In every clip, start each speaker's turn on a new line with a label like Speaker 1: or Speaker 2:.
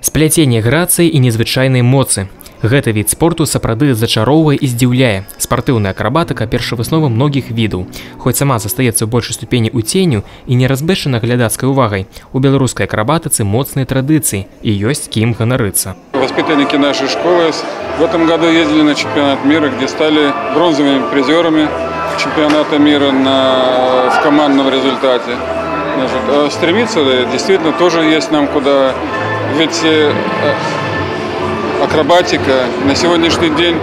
Speaker 1: Спляценне грацыі і незвычайнай моцы. Гэты від спорту сапраўды зачароўвае і здзіўляе. Спартыўная акрабатыка – першавыснова многіх відаў. Хоць сама застаецца ў большай ступені ў ценю і не разбэшчана глядацкай увагай, у беларускай акрабатыцы моцныя традыцыі і ёсць кім ганарыцца.
Speaker 2: Воспитанники нашей школы в этом году ездили на чемпионат мира, где стали бронзовыми призерами чемпионата мира в командном результате. Стремиться действительно тоже есть нам куда. Ведь акробатика на сегодняшний день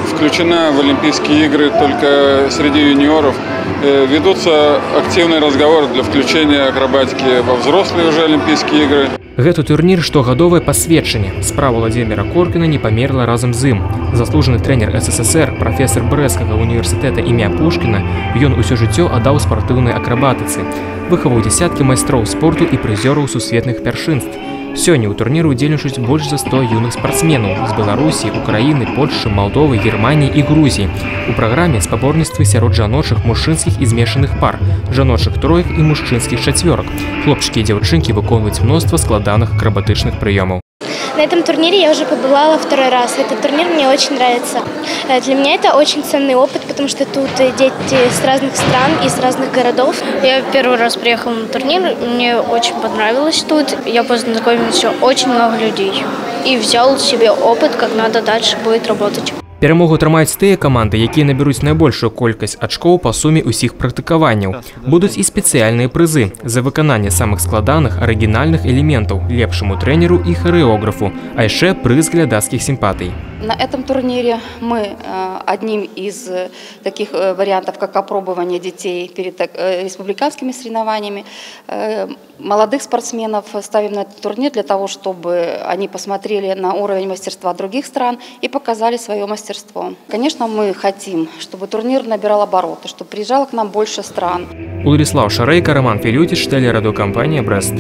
Speaker 2: включена в Олимпийские игры только среди юниоров. Ведутся активные разговоры для включения акробатики во взрослые уже Олимпийские игры.
Speaker 1: Гэты турнір штогадовае пасведчанне. Справа Владзіміра Коркіна не памерла разам з ім. Заслужаны трэнер СССР, прафесор Брэсцкага універсітэта імя Пушкіна, ён усё жыццё аддаў спартыўнай акрабатыцы. Выхаваў дзясяткі майстроў спорту і прызёраў сусветных пяршынств. Сёння ў турніры ўдзельнічаюць больш за 100 юных спартсменаў з Беларусі, Украіны, Польшчы, Малдовы, Германіі і Грузіі. У праграме спаборніцтвы сярод жаночых, мужчынскіх і змешаных пар, жаночых троек і мужчынскіх чацвёрак. Хлопчыкі і дзяўчынкі выконваюць мноства складаных акрабатычных прыёмаў.
Speaker 3: На этом турнире я уже побывала второй раз. Этот турнир мне очень нравится. Для меня это очень ценный опыт, потому что тут дети с разных стран и с разных городов.
Speaker 4: Я первый раз приехала на турнир, мне очень понравилось тут. Я познакомился очень много людей и взял себе опыт, как надо дальше будет работать.
Speaker 1: Перамогу атрымаюць тыя каманды, якія набяруць найбольшую колькасць ачкоў па суме ўсіх практыкаванняў. Будуць і спецыяльныя прызы за выкананне самых складаных, арыгінальных элементаў лепшаму трэнеру і харэографу, а яшчэ прыз глядацкіх сімпатый.
Speaker 5: На этом турнире мы одним из таких вариантов, как опробование детей перед республиканскими соревнованиями, молодых спортсменов ставим на этот турнир для того, чтобы они посмотрели на уровень мастерства других стран и показали свое мастерство. Конечно, мы хотим, чтобы турнир набирал обороты, чтобы приезжало к нам больше стран.
Speaker 1: Владислав Шарейко, Роман Филютич, телерадиокомпания «Брест».